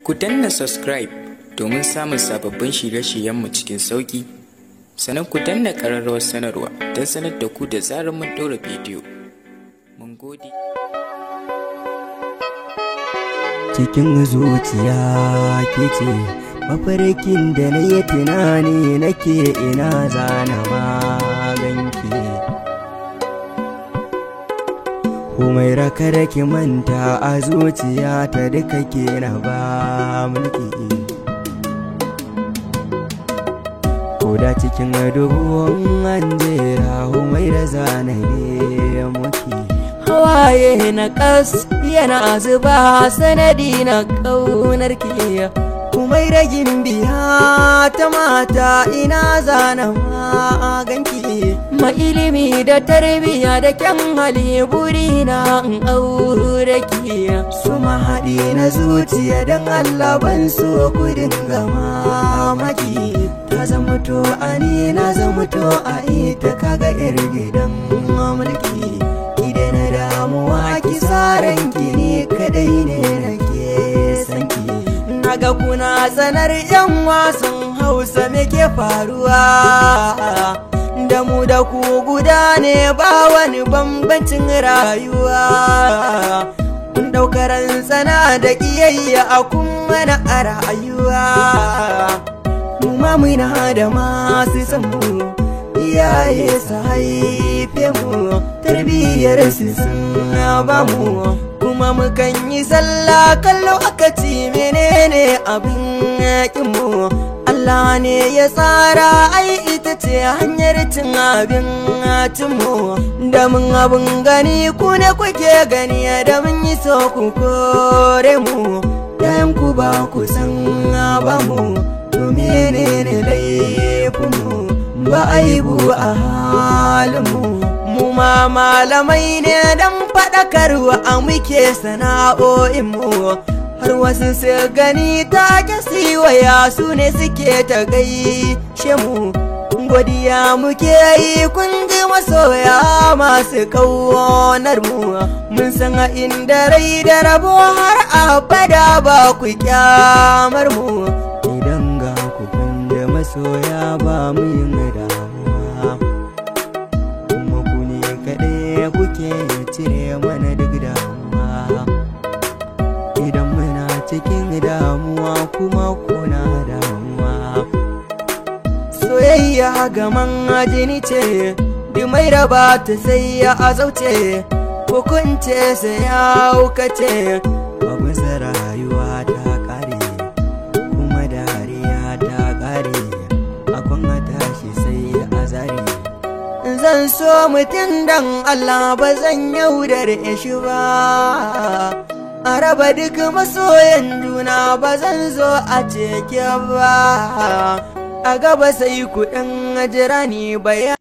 Ku danna subscribe domin samun sababbin shirye-shiryenmu cikin sauƙi. Sannan ku danna ƙararrawar sanarwa don sanar da ku da zarar mun ɗora bidiyo. Mun gode. Cikin zuciya ke ce mafarkin da na yi tunani nake ina zana maganki. Komai raka da ki manta a zuciya ta duka ke na ba mulki. Koda cikin dubuwan anjera komai da zana ne muke. Hawaye na ƙas yana zuba sanadi na ƙaunar ki. Komai ragin biya ta mata ina zana maganki. Ma ilimi da tarbiya da kyan hali burina in aure ki. Su mahaɗi na zuciya don Allah ban so ku dinga mamaki. Ta zama to ani na zama to a ita kaga yar gidan mulki. Idan damuwa ki saranki ni kadai ne nake sanki. Naga kuna sanar yan wasan Hausa me ke faruwa. Da mu da ku guda ne ba wani bambancin rayuwa. Kun ɗaukaran tsana da ƙiyayya a kuma na a rayuwa. Mu ma muna da masu samu iyaye su haife mu. Tarbiyyar su sun ba mu kuma mukan yi sallah kallo aka ci menene abin yakin mu. Allah ne ya tsara ai ita ce hanyar cin abin mu. Da mun abin gani ku ne kuke gani da mun yi so ku kore mu. Yayan ku ba ku san ba mu to menene laifin mu. Ba aibu a halin mu. Mu ma malamai ne dan faɗakarwa a muke sana'o'in mu. Har wasu su gani ta kasi waya su ne suke ta gaishe mu. Godiya muke yi kun ji masoya masu ƙaunar mu. Mun san a inda rai da rabo har abada ba ku kyamar mu. Idan ga ku kun da masoya ba mu yin damuwa. Kuma ku ne kaɗai kuke cire mana duk damuwa. Idan muna cikin damuwa kuma kuna damuwa. Soyayya gaman jini ce mai raba ta sai ya azauce. Hukunce sai ya haukace. Bagunsa rayuwa ta ƙare kuma dariya ta ƙare. Akwan a tashi sai a zare. Zan so mutum dan Allah ba zan yaudare shi ba. A raba duk masoyan juna ba zan zo a ceke ba. A gaba sai kuɗin jira ni bayan